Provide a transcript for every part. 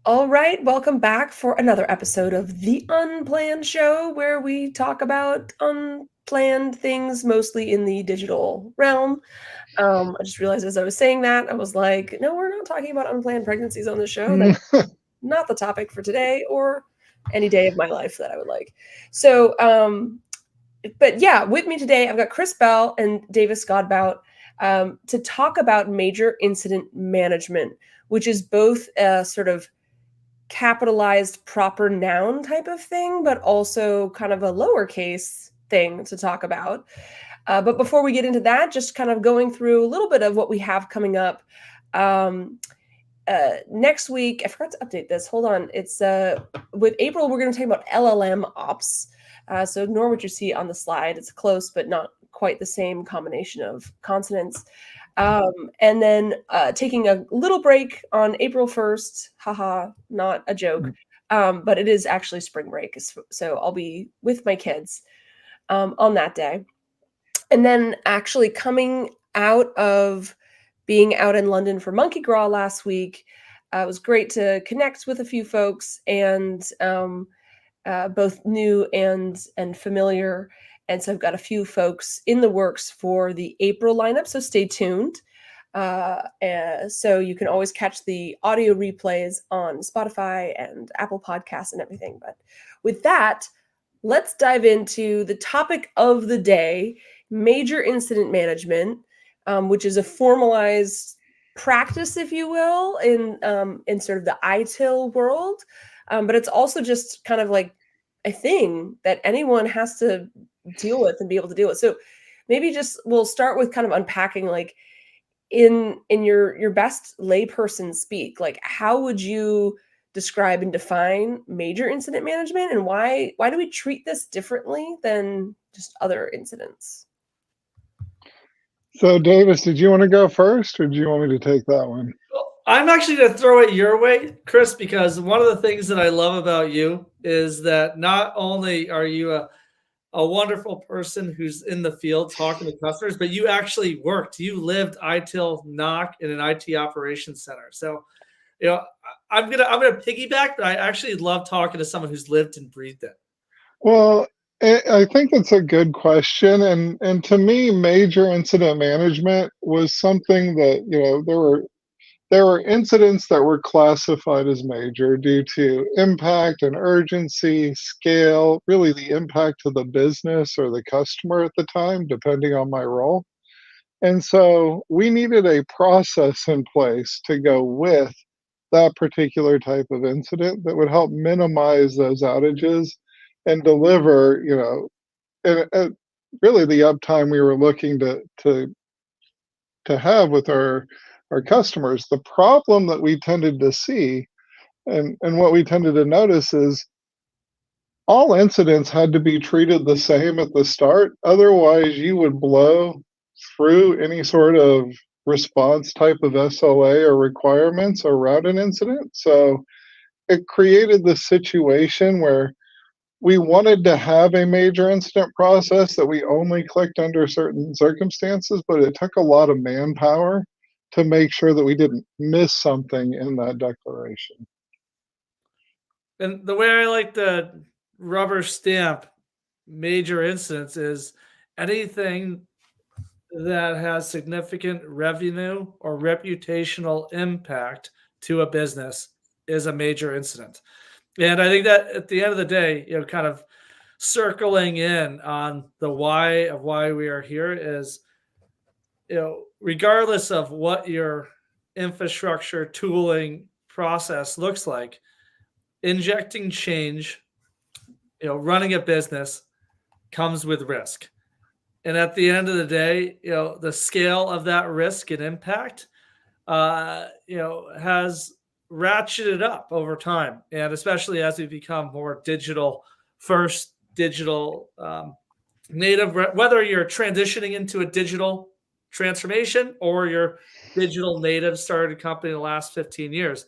All right, welcome back for another episode of the Unplanned Show, where we talk about unplanned things, mostly in the digital realm. I just realized as I was saying that, I was like, no, we're not talking about unplanned pregnancies on the show. That's not the topic for today or any day of my life that I would like. So, but yeah, with me today, I've got Chris Bell and Davis Godbout to talk about major incident management, which is both a sort of capitalized proper noun type of thing, but also kind of a lowercase thing to talk about. But before we get into that, just kind of going through a little bit of what we have coming up. Um, Next week, I forgot to update this. Hold on. It's with April, we're going to talk about LLM ops. So ignore what you see on the slide. It's close, but not quite the same combination of consonants. And then taking a little break on April 1st. Haha, not a joke. But it is actually spring break. So I'll be with my kids on that day. And then actually coming out of being out in London for Monkey Graw last week, it was great to connect with a few folks and both new and familiar. And so I've got a few folks in the works for the April lineup. So stay tuned. So you can always catch the audio replays on Spotify and Apple Podcasts and everything. But with that, let's dive into the topic of the day: major incident management, which is a formalized practice, if you will, in sort of the ITIL world. But it's also just kind of like a thing that anyone has to deal with and be able to deal with. So maybe just we'll start with kind of unpacking, like, in your best layperson speak, like, how would you describe and define major incident management, and why do we treat this differently than just other incidents? So, Davis, did you want to go first, or do you want me to take that one? I'm actually going to throw it your way, Chris, because one of the things that I love about you is that not only are you a wonderful person who's in the field talking to customers, but you actually worked. You lived ITIL knock in an IT operations center. So, I'm gonna piggyback, but I actually love talking to someone who's lived and breathed it. Well, I think it's a good question, and to me, major incident management was something that there were incidents that were classified as major due to impact and urgency, scale, really the impact to the business or the customer at the time, depending on my role. And so we needed a process in place to go with that particular type of incident that would help minimize those outages and deliver, really the uptime we were looking to have with our customers. The problem that we tended to see and what we tended to notice is all incidents had to be treated the same at the start. Otherwise, you would blow through any sort of response type of SLA or requirements around an incident. So it created this situation where we wanted to have a major incident process that we only clicked under certain circumstances, but it took a lot of manpower to make sure that we didn't miss something in that declaration. And the way I like to rubber stamp major incidents is anything that has significant revenue or reputational impact to a business is a major incident. And I think that at the end of the day, kind of circling in on the why of why we are here is, regardless of what your infrastructure tooling process looks like, injecting change, running a business comes with risk. And at the end of the day, the scale of that risk and impact, has ratcheted up over time. And especially as we become more digital first, digital native, whether you're transitioning into a digital transformation or you're digital native, started a company in the last 15 years,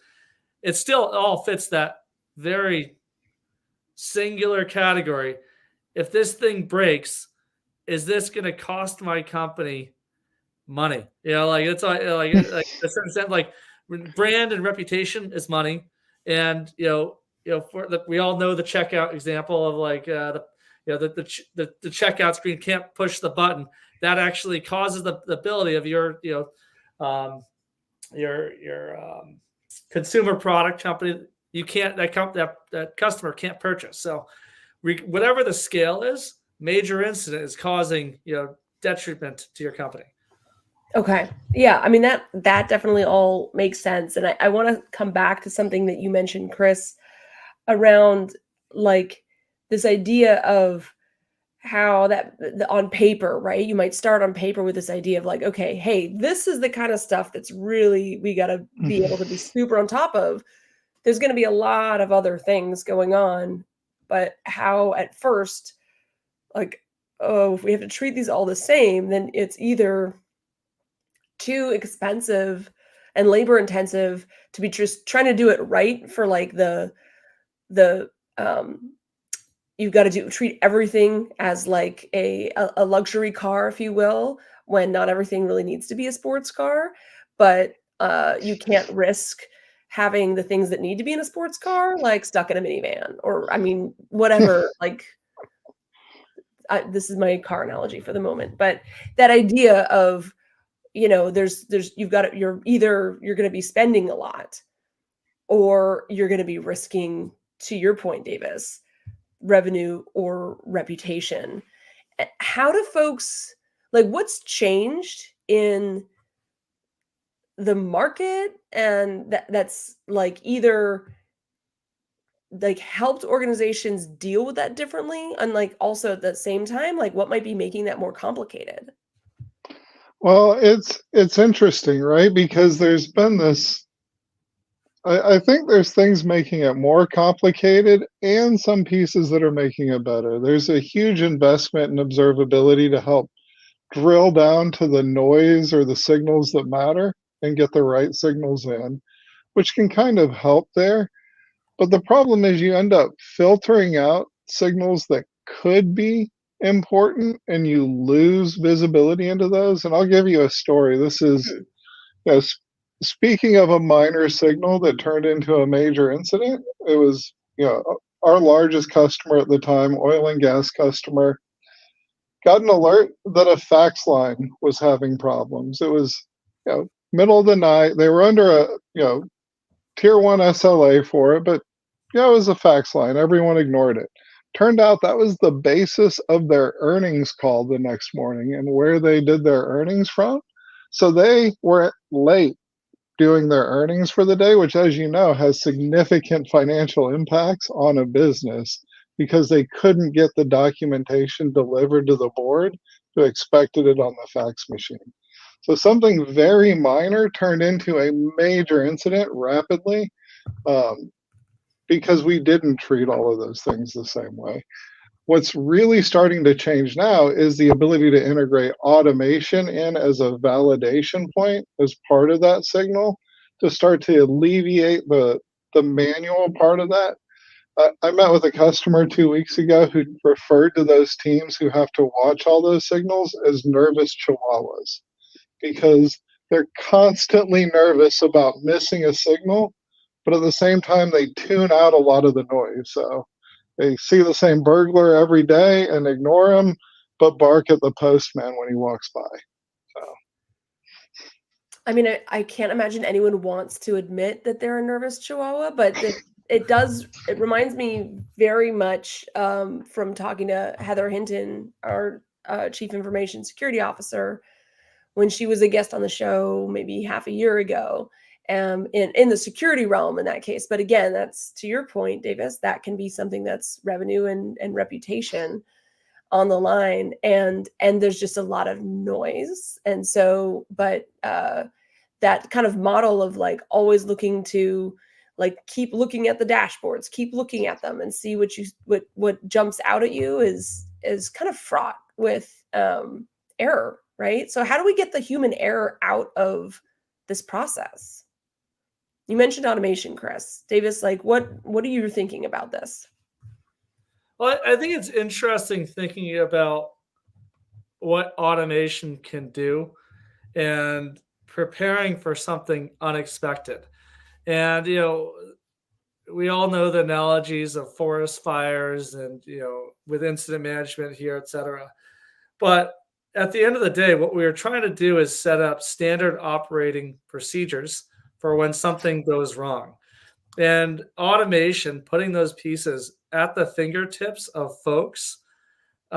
it still all fits that very singular category. If this thing breaks, is this going to cost my company money? Like it's like a certain sense, like brand and reputation is money. And we all know the checkout example of like the checkout screen can't push the button. That actually causes the ability of your consumer product company. You can't that customer can't purchase. So whatever the scale is, major incident is causing detriment to your company. Okay. Yeah. I mean, that definitely all makes sense. And I want to come back to something that you mentioned, Chris, around like this idea of how on paper, right? You might start on paper with this idea of like, okay, hey, this is the kind of stuff that's really, we got to be able to be super on top of. There's going to be a lot of other things going on, but how at first, like, oh, if we have to treat these all the same, then it's either too expensive and labor intensive to be just trying to do it right for like the you've got to treat everything as like a luxury car, if you will, when not everything really needs to be a sports car. But you can't risk having the things that need to be in a sports car, like stuck in a minivan, or I mean, whatever. Like, this is my car analogy for the moment, but that idea of there's you're going to be spending a lot, or you're going to be risking, to your point, Davis, revenue or reputation. How do folks, like, what's changed in the market, and that's like either like helped organizations deal with that differently, and like also at the same time, like what might be making that more complicated? Well, it's interesting, right? Because there's been this. I think there's things making it more complicated and some pieces that are making it better. There's a huge investment in observability to help drill down to the noise or the signals that matter and get the right signals in, which can kind of help there. But the problem is you end up filtering out signals that could be important and you lose visibility into those. And I'll give you a story. This is, you know, speaking of a minor signal that turned into a major incident. It was, our largest customer at the time, oil and gas customer, got an alert that a fax line was having problems. It was, middle of the night. They were under a, tier one SLA for it, but yeah, it was a fax line. Everyone ignored it. Turned out that was the basis of their earnings call the next morning and where they did their earnings from. So they were late doing their earnings for the day, which, as you know, has significant financial impacts on a business because they couldn't get the documentation delivered to the board who expected it on the fax machine. So something very minor turned into a major incident rapidly, because we didn't treat all of those things the same way. What's really starting to change now is the ability to integrate automation in as a validation point as part of that signal to start to alleviate the manual part of that. I met with a customer 2 weeks ago who referred to those teams who have to watch all those signals as nervous chihuahuas because they're constantly nervous about missing a signal, but at the same time, they tune out a lot of the noise. So they see the same burglar every day and ignore him, but bark at the postman when he walks by. So. I mean, I can't imagine anyone wants to admit that they're a nervous chihuahua, but it reminds me very much from talking to Heather Hinton, our Chief Information Security Officer, when she was a guest on the show maybe half a year ago, in the security realm in that case. But again, that's to your point, Davis, that can be something that's revenue and reputation on the line, and there's just a lot of noise. And so, but that kind of model of like always looking to like keep looking at the dashboards, keep looking at them and see what jumps out at you is kind of fraught with error, right? So how do we get the human error out of this process? You mentioned automation, Chris. Davis, like what are you thinking about this? Well, I think it's interesting thinking about what automation can do and preparing for something unexpected. And we all know the analogies of forest fires and, with incident management here, et cetera. But at the end of the day, what we are trying to do is set up standard operating procedures for when something goes wrong. And automation, putting those pieces at the fingertips of folks who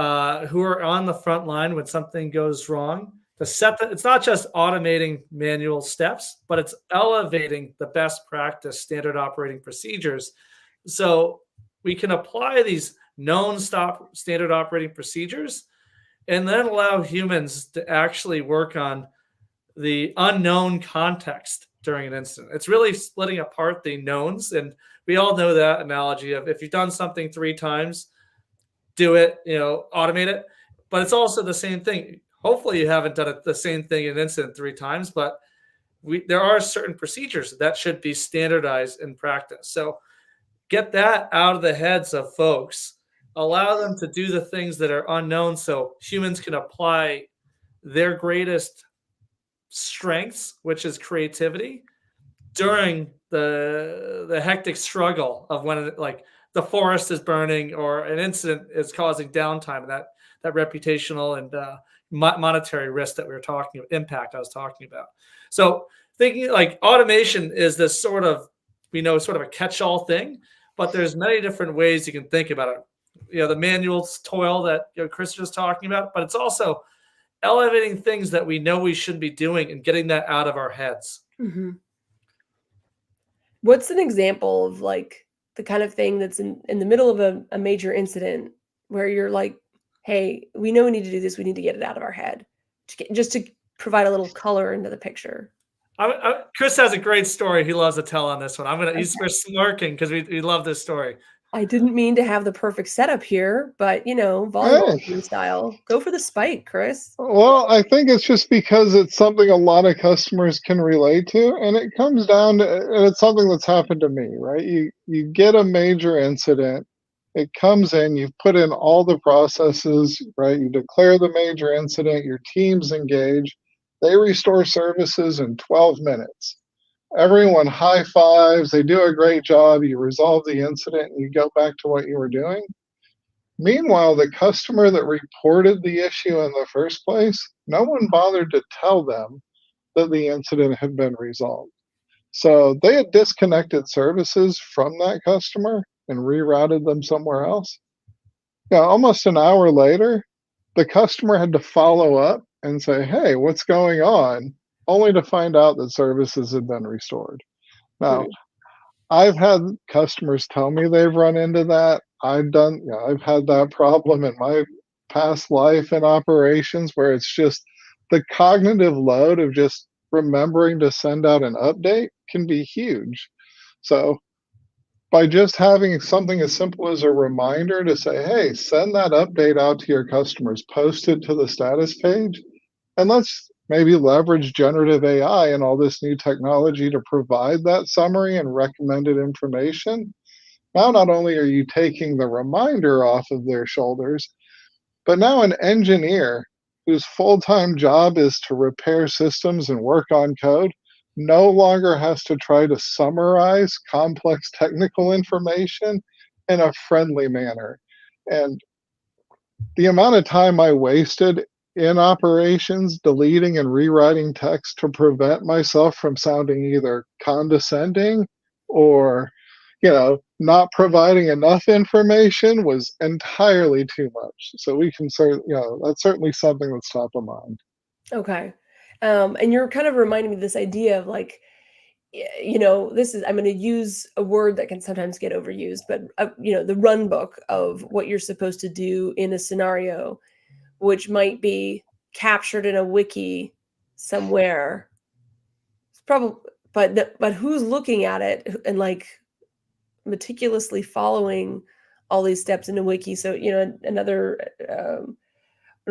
are on the front line when something goes wrong. It's not just automating manual steps, but it's elevating the best practice standard operating procedures. So we can apply these known standard operating procedures and then allow humans to actually work on the unknown context during an incident. It's really splitting apart the knowns. And we all know that analogy of if you've done something 3 times, do it, automate it. But it's also the same thing. Hopefully you haven't done the same thing in an incident 3 times, but there are certain procedures that should be standardized in practice. So get that out of the heads of folks, allow them to do the things that are unknown so humans can apply their greatest strengths, which is creativity, during the hectic struggle of when the forest is burning or an incident is causing downtime, and that reputational and monetary risk that we were talking about, impact I was talking about. So thinking like automation is this sort of a catch-all thing, but there's many different ways you can think about it. The manual toil that Chris was talking about, but it's also elevating things that we know we should be doing and getting that out of our heads. Mm-hmm. What's an example of like the kind of thing that's in the middle of a major incident where you're like, hey, we know we need to do this. We need to get it out of our head just to provide a little color into the picture. Chris has a great story he loves to tell on this one. We're smirking because we love this story. I didn't mean to have the perfect setup here, but volleyball team style. Go for the spike, Chris. Well, I think it's just because it's something a lot of customers can relate to, and it comes down to, and it's something that's happened to me, right? You get a major incident, it comes in, you've put in all the processes, right? You declare the major incident, your team's engaged, they restore services in 12 minutes. Everyone high fives, they do a great job, you resolve the incident, and you go back to what you were doing. Meanwhile, the customer that reported the issue in the first place, no one bothered to tell them that the incident had been resolved. So they had disconnected services from that customer and rerouted them somewhere else. Almost an hour later, the customer had to follow up and say, hey, what's going on? Only to find out that services had been restored. Now, I've had customers tell me they've run into that. I've had that problem in my past life in operations where it's just the cognitive load of just remembering to send out an update can be huge. So by just having something as simple as a reminder to say, hey, send that update out to your customers, post it to the status page, and let's maybe leverage generative AI and all this new technology to provide that summary and recommended information. Now, not only are you taking the reminder off of their shoulders, but now an engineer whose full-time job is to repair systems and work on code no longer has to try to summarize complex technical information in a friendly manner. And the amount of time I wasted in operations deleting and rewriting text to prevent myself from sounding either condescending or not providing enough information was entirely too much. So we can that's certainly something that's top of mind. Okay. And you're kind of reminding me of this idea of like, I'm going to use a word that can sometimes get overused, but the run book of what you're supposed to do in a scenario, which might be captured in a wiki somewhere. It's probably, but who's looking at it and like meticulously following all these steps in a wiki? So another an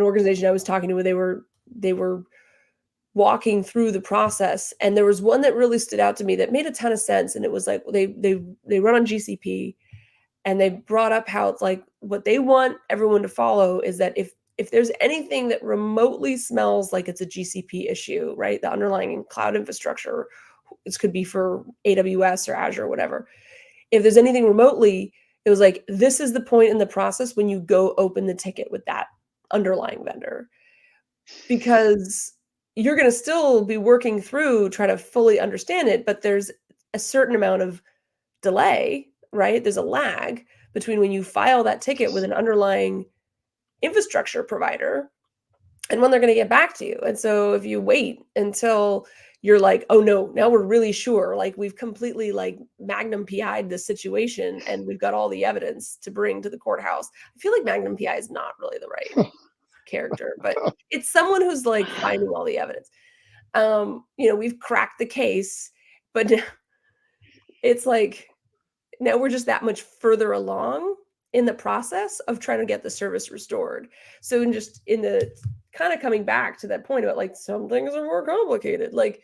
organization I was talking to, where they were walking through the process, and there was one that really stood out to me that made a ton of sense. And it was like they run on GCP, and they brought up how it's like what they want everyone to follow is that if there's anything that remotely smells like it's a GCP issue, right, the underlying cloud infrastructure, this could be for AWS or Azure or whatever, if there's anything remotely, it was like, this is the point in the process when you go open the ticket with that underlying vendor, because you're going to still be working through, try to fully understand it, but there's a certain amount of delay, right? There's a lag between when you file that ticket with an underlying infrastructure provider and when they're going to get back to you. And so if you wait until you're like, oh no, now we're really sure, like we've completely like Magnum PI'd this situation and we've got all the evidence to bring to the courthouse. I feel like Magnum PI is not really the right character, but it's someone who's like finding all the evidence. We've cracked the case, but it's like, now we're just that much further along in the process of trying to get the service restored. So in the kind of coming back to that point about like some things are more complicated, like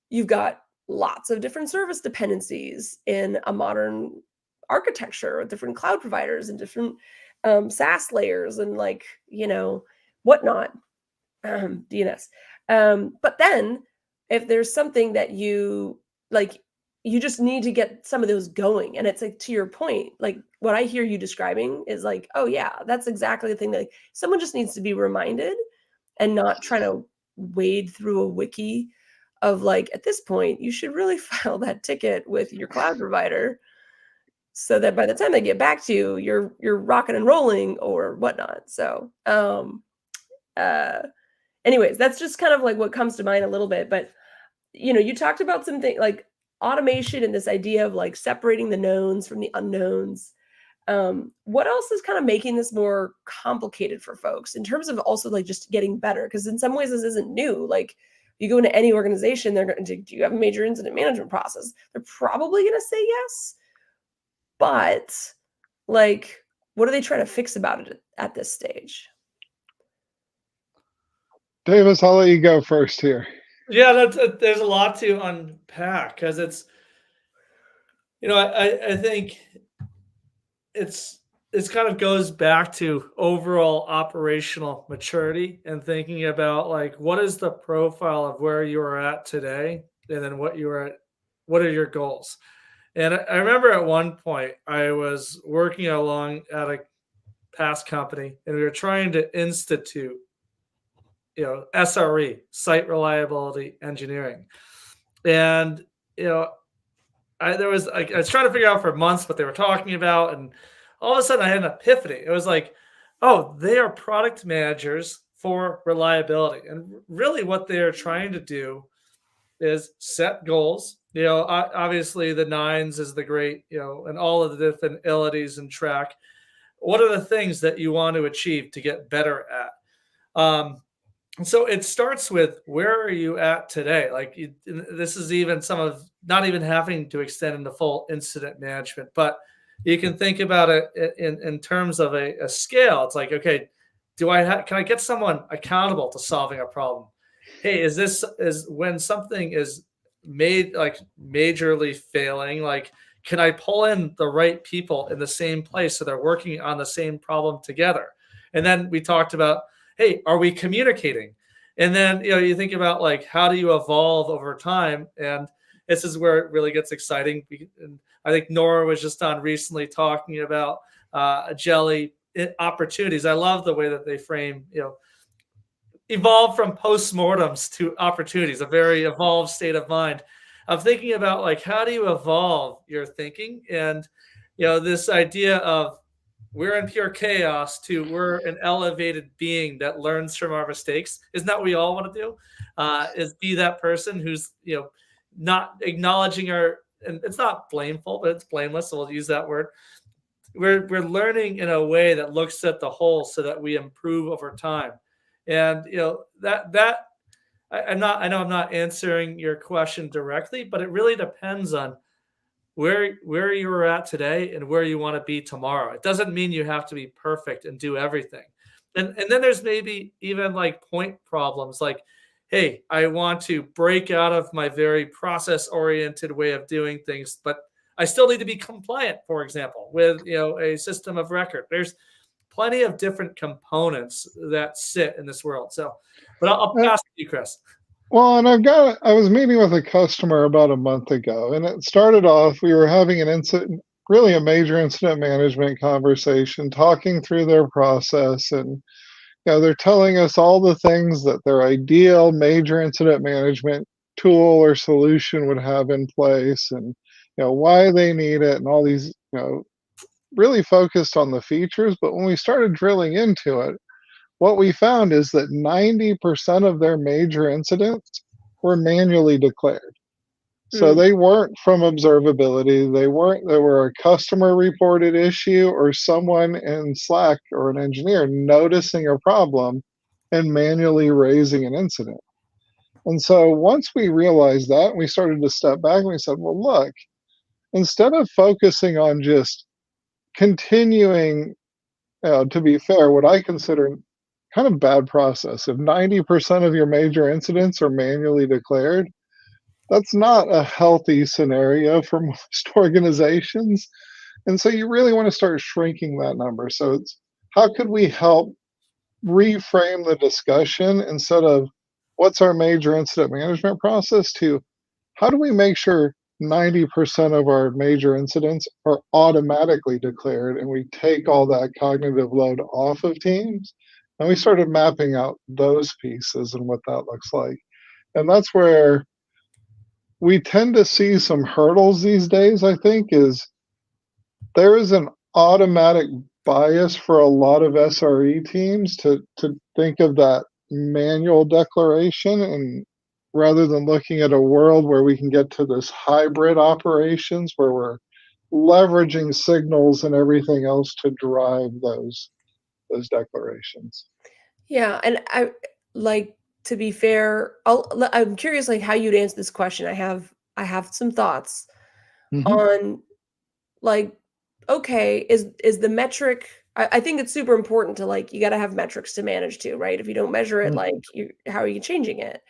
you've got lots of different service dependencies in a modern architecture with different cloud providers and different SaaS layers and like, whatnot, DNS. But then if there's something that you like, you just need to get some of those going. And it's like, to your point, like what I hear you describing is like, oh yeah, that's exactly the thing that like, someone just needs to be reminded and not trying to wade through a wiki of like, at this point, you should really file that ticket with your cloud provider so that by the time they get back to you, you're rocking and rolling or whatnot. So, anyways, that's just kind of like what comes to mind a little bit. But, you talked about something like automation and this idea of like separating the knowns from the unknowns. What else is kind of making this more complicated for folks in terms of also like just getting better? Because in some ways this isn't new. Like you go into any organization, they're going to, do you have a major incident management process? They're probably going to say yes. But like, what are they trying to fix about it at this stage? Davis, I'll let you go first here. Yeah, there's a lot to unpack because it's, I think it's kind of goes back to overall operational maturity and thinking about like what is the profile of where you are at today and then what are your goals. And I remember at one point I was working along at a past company and we were trying to institute SRE, site reliability engineering. And, I was trying to figure out for months what they were talking about. And all of a sudden I had an epiphany. It was like, oh, they are product managers for reliability. And really what they're trying to do is set goals. Obviously the nines is the great, and all of the different abilities and track. What are the things that you want to achieve to get better at? And so it starts with where are you at today? Like this is even some of not even having to extend into full incident management, but you can think about it in terms of a scale. It's like, okay, can I get someone accountable to solving a problem? Hey, is when something is made like majorly failing, like can I pull in the right people in the same place so they're working on the same problem together? And then we talked about, hey, are we communicating? And then, you think about like, how do you evolve over time? And this is where it really gets exciting. And I think Nora was just on recently talking about jelly opportunities. I love the way that they frame, evolve from postmortems to opportunities, a very evolved state of mind. I'm thinking about like, how do you evolve your thinking? And, this idea of we're in pure chaos to we're an elevated being that learns from our mistakes. Isn't that what we all want to do? Is be that person who's, not acknowledging and it's not blameful, but it's blameless. So we'll use that word. We're learning in a way that looks at the whole so that we improve over time. And, I know I'm not answering your question directly, but it really depends on where you're at today and where you want to be tomorrow. It doesn't mean you have to be perfect and do everything. And then there's maybe even like point problems like, hey, I want to break out of my very process-oriented way of doing things, but I still need to be compliant, for example, with a system of record. There's plenty of different components that sit in this world. So, but I'll pass to you, Chris. Well, and I was meeting with a customer about a month ago, and it started off, we were having an really a major incident management conversation, talking through their process. And they're telling us all the things that their ideal major incident management tool or solution would have in place, and why they need it, and all these, really focused on the features. But when we started drilling into it, what we found is that 90% of their major incidents were manually declared. So Mm, they weren't from observability. They were a customer reported issue or someone in Slack or an engineer noticing a problem and manually raising an incident. And so once we realized that, we started to step back and we said, well, look, instead of focusing on just continuing, to be fair, what I consider kind of bad process, if 90% of your major incidents are manually declared, that's not a healthy scenario for most organizations. And so you really want to start shrinking that number. So it's, how could we help reframe the discussion instead of what's our major incident management process to how do we make sure 90% of our major incidents are automatically declared and we take all that cognitive load off of teams? And we started mapping out those pieces and what that looks like. And that's where we tend to see some hurdles these days, I think, is there is an automatic bias for a lot of SRE teams to think of that manual declaration, and rather than looking at a world where we can get to this hybrid operations where we're leveraging signals and everything else to drive those declarations. yeah, and I like to be fair, I'm curious like how you'd answer this question. I have some thoughts Hmm. on like, okay, is the metric I think it's super important to like you got to have metrics to manage too, right? If you don't measure it, like how are you changing it?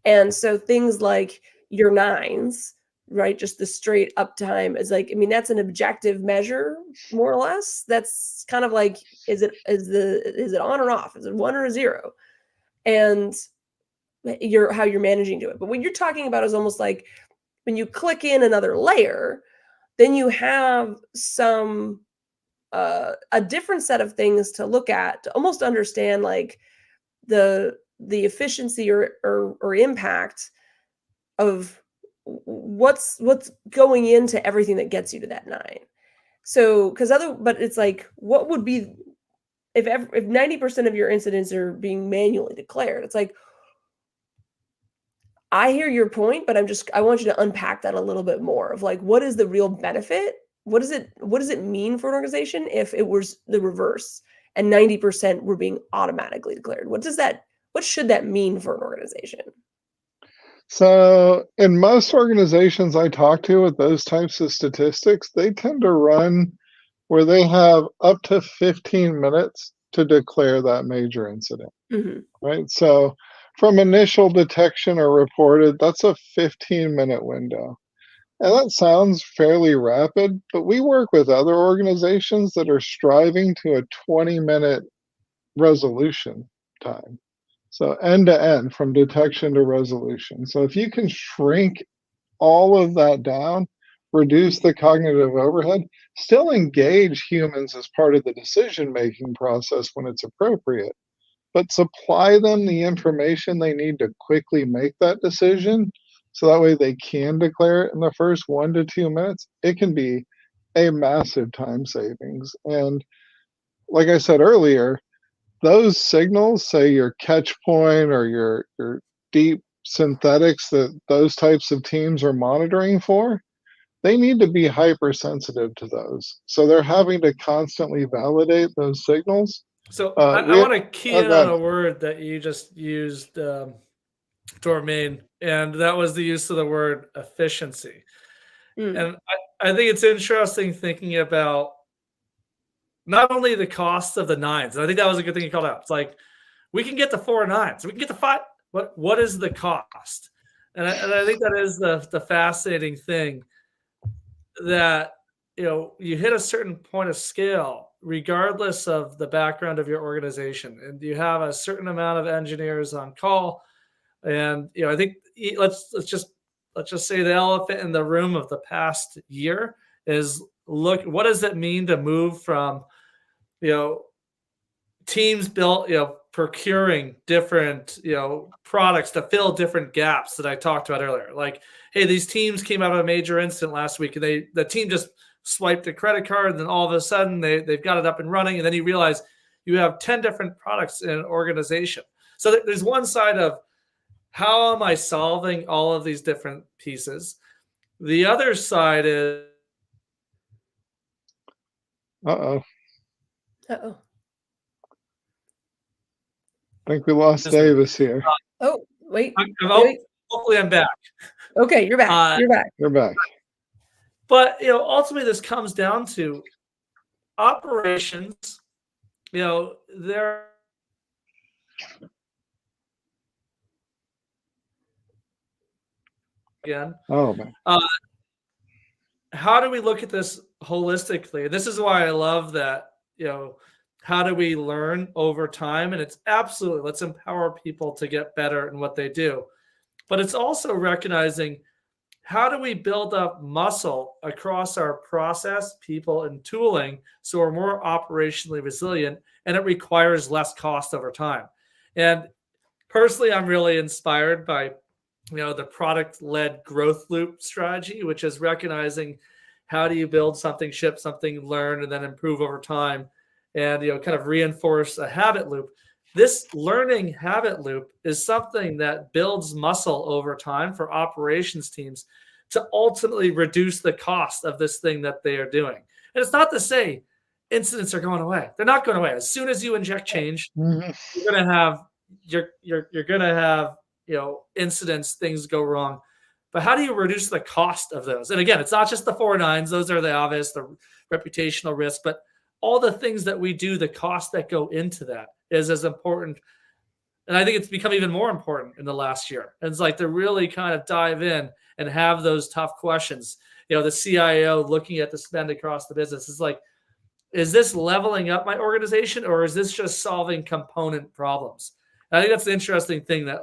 And so things like your nines, right? Just the straight uptime is like, I mean, that's an objective measure, more or less. That's kind of like, is it on or off? Is it one or a zero? And how you're managing to it. But what you're talking about is almost like when you click in another layer, then you have some a different set of things to look at to almost understand like the efficiency or impact of what's going into everything that gets you to that 9. So, but it's like, what would be if 90% of your incidents are being manually declared? It's like, I hear your point, but I want you to unpack that a little bit more of like, what is the real benefit? What does it mean for an organization if it was the reverse and 90% were being automatically declared? What should that mean for an organization? So, in most organizations I talk to with those types of statistics, they tend to run where they have up to 15 minutes to declare that major incident, Mhm. right? So, from initial detection or reported, that's a 15-minute window. And that sounds fairly rapid, but we work with other organizations that are striving to a 20-minute resolution time. So end to end from detection to resolution. So if you can shrink all of that down, reduce the cognitive overhead, still engage humans as part of the decision making process when it's appropriate, but supply them the information they need to quickly make that decision so that way they can declare it in the first 1 to 2 minutes, it can be a massive time savings. And like I said earlier, those signals, say your catch point or your deep synthetics that those types of teams are monitoring for, they need to be hypersensitive to those. So they're having to constantly validate those signals. So Uh, I we, want to key oh in on God, a word that you just used, Dormain, and that was the use of the word efficiency. Mm. And I think it's interesting thinking about not only the cost of the nines, and I think that was a good thing you called out. It's like we can get to 4 nines, we can get to 5. What is the cost? And I think that is the fascinating thing that you hit a certain point of scale regardless of the background of your organization, and you have a certain amount of engineers on call. And I think let's just say the elephant in the room of the past year is look, what does it mean to move from, teams built, procuring different, products to fill different gaps that I talked about earlier. Like, hey, these teams came out of a major incident last week, and the team just swiped a credit card, and then all of a sudden they've got it up and running, and then you realize you have 10 different products in an organization. So there's one side of how am I solving all of these different pieces. The other side is Uh-oh. Uh-oh. I think we lost Davis here. Oh, wait. Hopefully I'm back. Okay, you're back. You're back. You're back. But ultimately this comes down to operations. They're again. Oh man. How do we look at this holistically? This is why I love that, how do we learn over time? And it's absolutely, let's empower people to get better in what they do. But it's also recognizing, how do we build up muscle across our process, people, and tooling so we're more operationally resilient, and it requires less cost over time? And personally, I'm really inspired by the product-led growth loop strategy, which is recognizing how do you build something, ship something, learn, and then improve over time, and kind of reinforce a habit loop. This learning habit loop is something that builds muscle over time for operations teams to ultimately reduce the cost of this thing that they are doing. And it's not to say incidents are going away. They're not going away. As soon as you inject change, you're going to have incidents, things go wrong. But how do you reduce the cost of those? And again, it's not just the 4 nines. Those are the obvious, the reputational risk, but all the things that we do, the costs that go into that is as important. And I think it's become even more important in the last year. And it's like to really kind of dive in and have those tough questions. The CIO looking at the spend across the business is like, is this leveling up my organization, or is this just solving component problems? And I think that's the interesting thing, that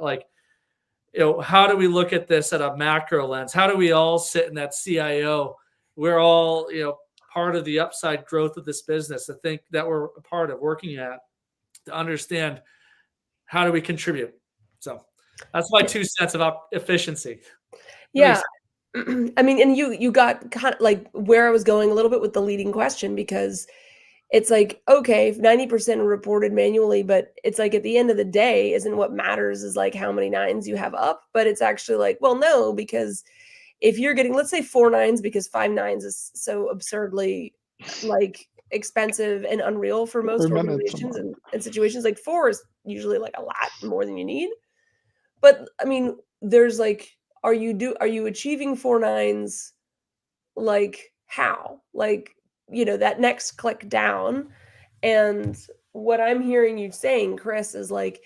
how do we look at this at a macro lens? How do we all sit in that CIO? We're all, part of the upside growth of this business, to think that we're a part of working at, to understand how do we contribute. So that's my 2 cents about efficiency. Yeah. I mean, and you got kind of like where I was going a little bit with the leading question, because it's like, okay, 90% are reported manually, but it's like at the end of the day, isn't what matters is like how many nines you have up. But it's actually like, well, no, because if you're getting, let's say 4 nines, because 5 nines is so absurdly like expensive and unreal for most organizations and situations, like 4 is usually like a lot more than you need. But I mean, there's like, are you achieving 4 nines? Like how? Like, that next click down. And what I'm hearing you saying, Chris, is like,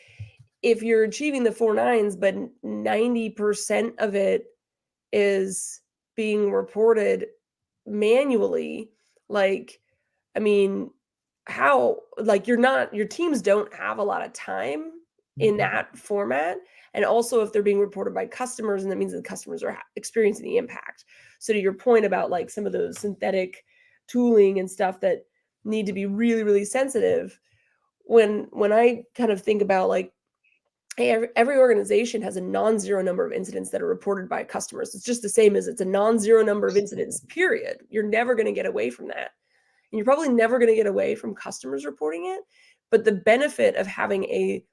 if you're achieving the 4 nines, but 90% of it is being reported manually, like, I mean, how, like, your teams don't have a lot of time in that format. And also, if they're being reported by customers, and that means that the customers are experiencing the impact. So to your point about like some of those synthetic tooling and stuff that need to be really, really sensitive, when I kind of think about like, hey, every organization has a non-zero number of incidents that are reported by customers. It's just the same as it's a non-zero number of incidents, period. You're never going to get away from that. And you're probably never going to get away from customers reporting it. But the benefit of having a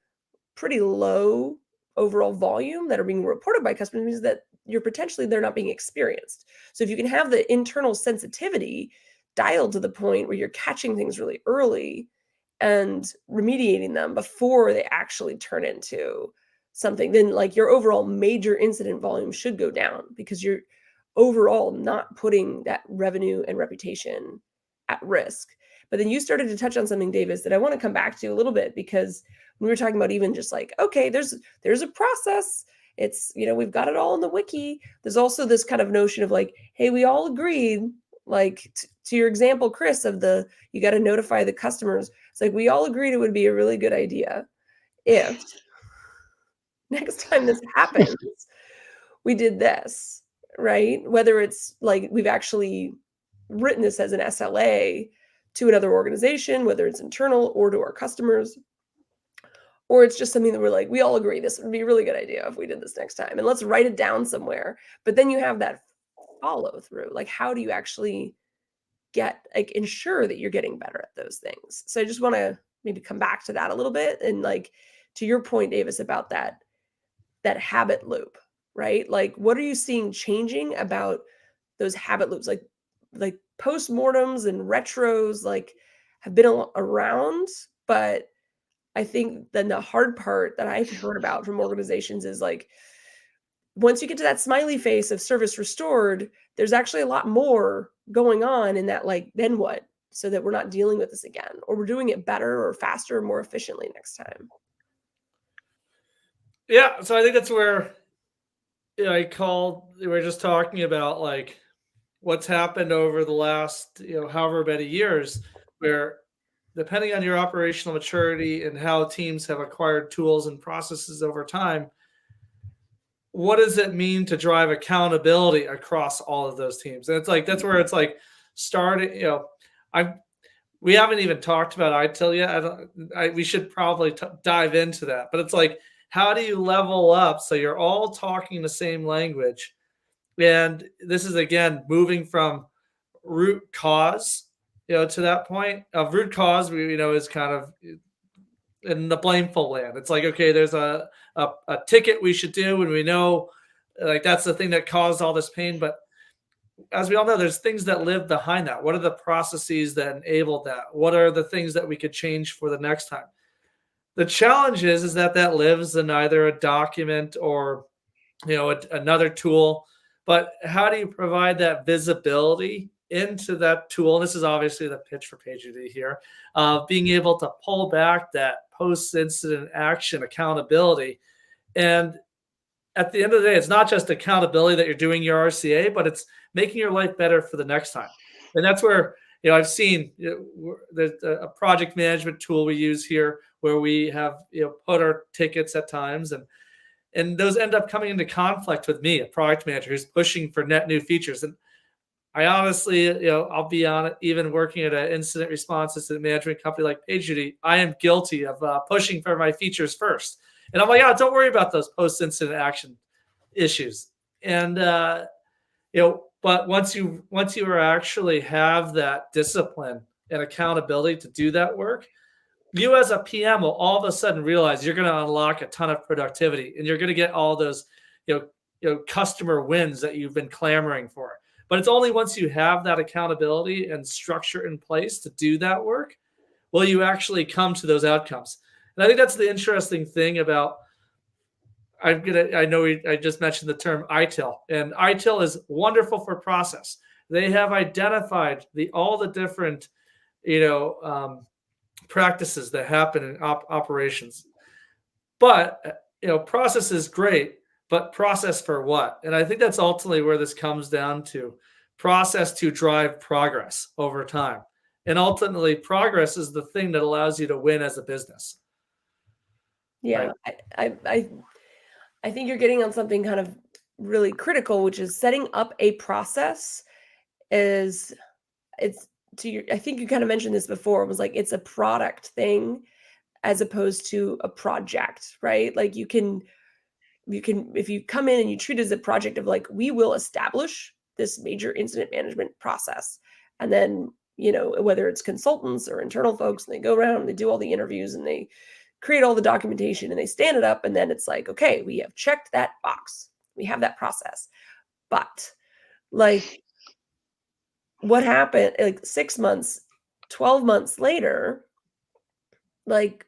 pretty low overall volume that are being reported by customers means that they're not being experienced. So if you can have the internal sensitivity dialed to the point where you're catching things really early and remediating them before they actually turn into something, then like your overall major incident volume should go down, because you're overall not putting that revenue and reputation at risk. But then you started to touch on something, Davis, that I want to come back to a little bit, because we were talking about even just like, okay, there's a process. It's, we've got it all in the wiki. There's also this kind of notion of like, hey, we all agreed, like to your example, Chris, of you got to notify the customers. It's like, we all agreed it would be a really good idea if next time this happens, we did this, right? Whether it's like we've actually written this as an SLA to another organization, whether it's internal or to our customers, or it's just something that we're like, we all agree this would be a really good idea if we did this next time, and let's write it down somewhere. But then you have that follow through. Like, how do you actually ensure that you're getting better at those things? So I just want to maybe come back to that a little bit, and like to your point, Davis, about that habit loop, right? Like, what are you seeing changing about those habit loops? Like postmortems and retros like have been around, but I think then the hard part that I've heard about from organizations is like, once you get to that smiley face of service restored, there's actually a lot more going on in that, like, then what? So that we're not dealing with this again, or we're doing it better or faster or more efficiently next time. Yeah, so I think that's where we were just talking about like what's happened over the last however many years, where depending on your operational maturity and how teams have acquired tools and processes over time, what does it mean to drive accountability across all of those teams? And it's like that's where it's like starting. We haven't even talked about ITIL yet. We should probably dive into that. But it's like, how do you level up so you're all talking the same language? And this is again moving from root cause, to that point of root cause. Is kind of in the blameful land. It's like, okay, there's a ticket we should do, and we know like that's the thing that caused all this pain. But as we all know, there's things that live behind that. What are the processes that enable that? What are the things that we could change for the next time? The challenge is that lives in either a document or another tool. But how do you provide that visibility into that tool? And this is obviously the pitch for PagerDuty here, being able to pull back that post-incident action accountability. And at the end of the day, it's not just accountability that you're doing your RCA, but it's making your life better for the next time. And that's where I've seen there's a project management tool we use here where we have put our tickets at times, and those end up coming into conflict with me, a product manager who's pushing for net new features. And I honestly, I'll be on it, even working at an incident response incident management company like PagerDuty, I am guilty of pushing for my features first. And I'm like, don't worry about those post-incident action issues. And, but once you actually have that discipline and accountability to do that work, you as a PM will all of a sudden realize you're going to unlock a ton of productivity, and you're going to get all those, customer wins that you've been clamoring for. But it's only once you have that accountability and structure in place to do that work will you actually come to those outcomes. And I think that's the interesting thing about, I just mentioned the term ITIL, and ITIL is wonderful for process. They have identified all the different, practices that happen in operations. But, process is great, but process for what? And I think that's ultimately where this comes down to: process to drive progress over time. And ultimately, progress is the thing that allows you to win as a business. Yeah, right? I think you're getting on something kind of really critical, which is setting up a process. I think you kind of mentioned this before. It was like, it's a product thing as opposed to a project, right? Like you can, if you come in and you treat it as a project of like, we will establish this major incident management process. And then, whether it's consultants or internal folks, and they go around and they do all the interviews and they create all the documentation and they stand it up. And then it's like, okay, we have checked that box. We have that process. But like, what happened like 6 months, 12 months later, like,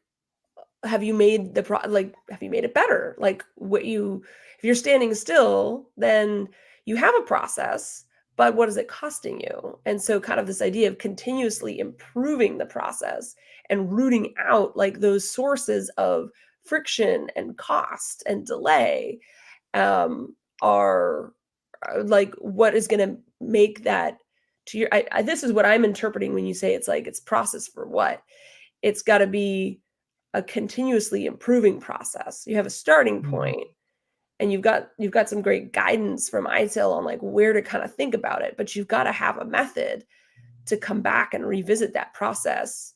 have you made have you made it better? Like, if you're standing still, then you have a process, but what is it costing you? And so kind of this idea of continuously improving the process and rooting out like those sources of friction and cost and delay are like what is going to make that to your, this is what I'm interpreting when you say it's like, it's process for what? It's got to be a continuously improving process. You have a starting point, and you've got some great guidance from ITIL on like where to kind of think about it, but you've got to have a method to come back and revisit that process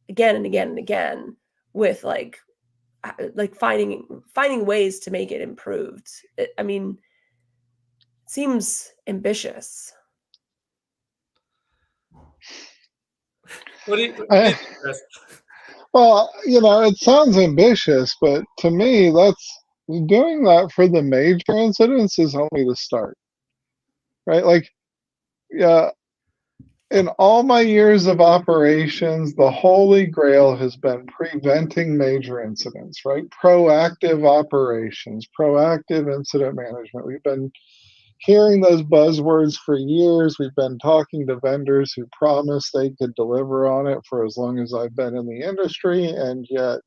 again and again and again with like finding ways to make it improved. I mean, it seems ambitious. What do you I, think, Chris? well, it sounds ambitious, but to me, that's doing that for the major incidents is only the start, right? Like, yeah, in all my years of operations, the holy grail has been preventing major incidents, right? Proactive operations, proactive incident management. We've been hearing those buzzwords for years. We've been talking to vendors who promised they could deliver on it for as long as I've been in the industry, and yet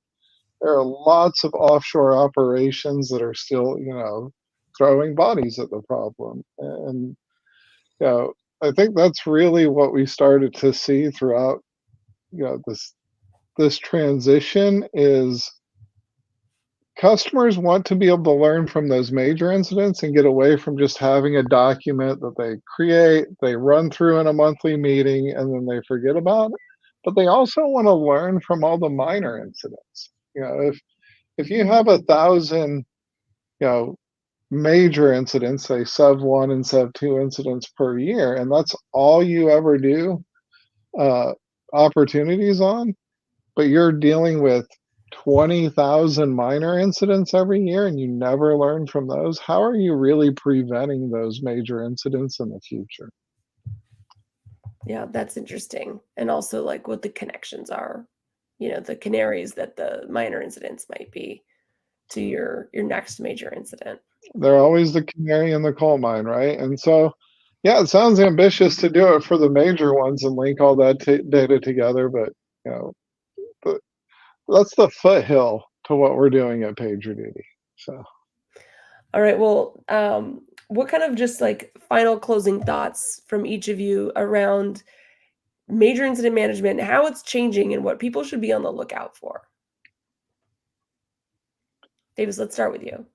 there are lots of offshore operations that are still, throwing bodies at the problem. And you know, I think that's really what we started to see throughout, this transition is customers want to be able to learn from those major incidents and get away from just having a document that they create, they run through in a monthly meeting, and then they forget about it. But they also want to learn from all the minor incidents. If you have 1,000, you know, major incidents, say sub one and sub two incidents per year, and that's all you ever do opportunities on, but you're dealing with 20,000 minor incidents every year and you never learn from those, how are you really preventing those major incidents in the future? Yeah, that's interesting. And also like what the connections are, the canaries that the minor incidents might be to your next major incident. They're always the canary in the coal mine, right? And so, yeah, it sounds ambitious to do it for the major ones and link all that data together, but you know, but that's the foothill to what we're doing at PagerDuty. So, All right. Well, what kind of just like final closing thoughts from each of you around major incident management, how it's changing, and what people should be on the lookout for? Davis, let's start with you.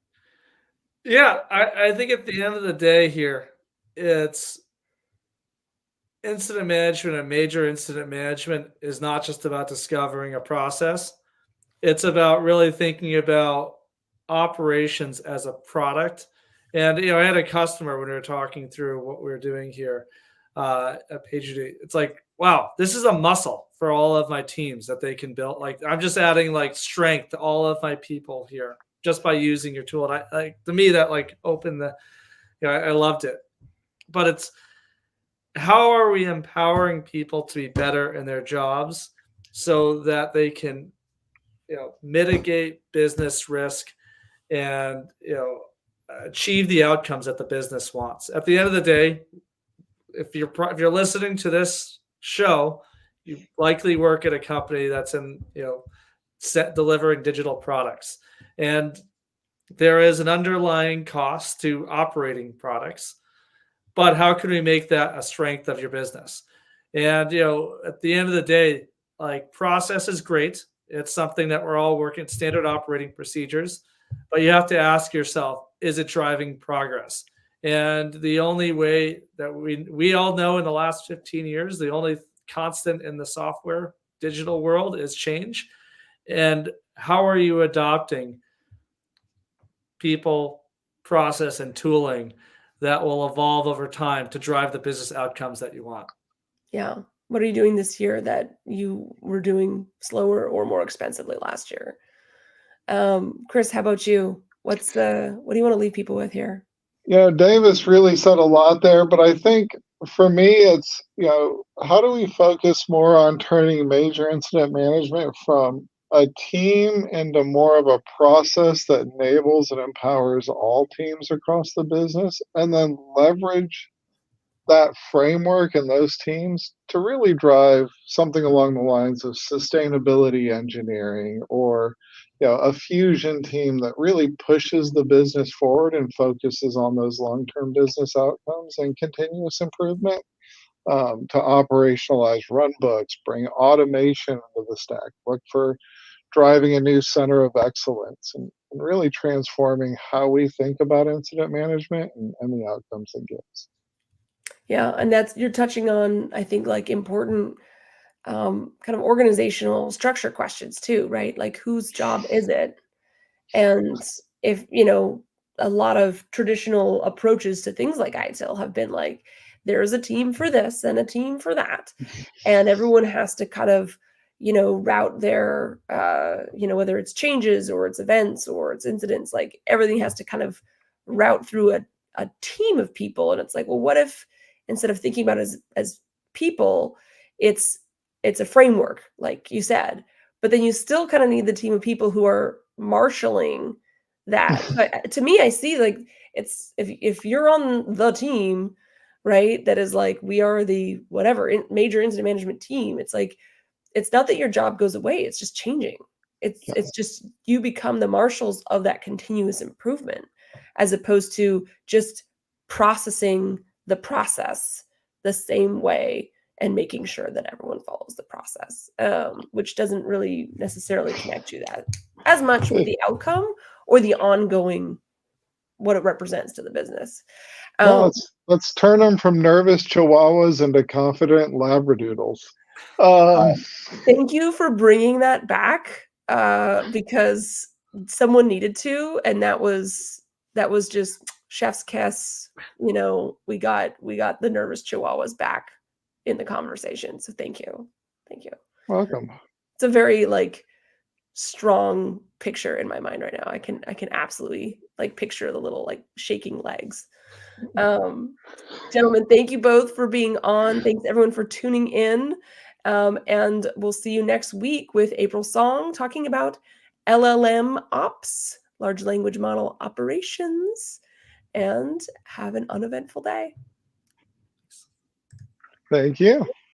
Yeah, I think at the end of the day here, it's incident management and major incident management is not just about discovering a process. It's about really thinking about operations as a product. And I had a customer when we were talking through what we were doing here at PagerDuty. It's like, wow, this is a muscle for all of my teams that they can build. Like I'm just adding like strength to all of my people here just by using your tool. And to me that like opened the, I loved it. But it's how are we empowering people to be better in their jobs so that they can mitigate business risk and achieve the outcomes that the business wants. At the end of the day, if you're listening to this show, you likely work at a company that's in delivering digital products, and there is an underlying cost to operating products. But how can we make that a strength of your business? And at the end of the day, like process is great. It's something that we're all working standard operating procedures, but you have to ask yourself, is it driving progress? And the only way that we all know in the last 15 years, the only constant in the software digital world is change. And how are you adopting people, process, and tooling that will evolve over time to drive the business outcomes that you want? Yeah. What are you doing this year that you were doing slower or more expensively last year? Chris, how about you? What do you want to leave people with here? Davis really said a lot there, but I think for me, it's, how do we focus more on turning major incident management from a team into more of a process that enables and empowers all teams across the business, and then leverage that framework and those teams to really drive something along the lines of sustainability engineering, or a fusion team that really pushes the business forward and focuses on those long-term business outcomes and continuous improvement, to operationalize run books, bring automation into the stack, look for driving a new center of excellence and really transforming how we think about incident management and the outcomes it gives. Yeah, and you're touching on, I think, like important kind of organizational structure questions too, right? Like whose job is it? And if, a lot of traditional approaches to things like ITIL have been like, there's a team for this and a team for that. And everyone has to kind of, route their, whether it's changes or it's events or it's incidents, like everything has to kind of route through a team of people. And it's like, well, what if instead of thinking about it as people, it's a framework, like you said, but then you still kind of need the team of people who are marshaling that. But to me, I see like it's if you're on the team, right, that is like we are the whatever major incident management team, it's like it's not that your job goes away, it's just changing. It's just you become the marshals of that continuous improvement as opposed to just processing the process the same way and making sure that everyone follows the process, which doesn't really necessarily connect you that as much with the outcome or the ongoing what it represents to the business. Well, let's turn them from nervous chihuahuas into confident labradoodles. Thank you for bringing that back, because someone needed to, and that was just chef's kiss. We got the nervous chihuahuas back in the conversation. So thank you. Welcome. It's a very like strong picture in my mind right now. I can absolutely like picture the little like shaking legs. Gentlemen, thank you both for being on. Thanks everyone for tuning in. And we'll see you next week with April Song talking about LLM ops, large language model operations, and have an uneventful day. Thank you.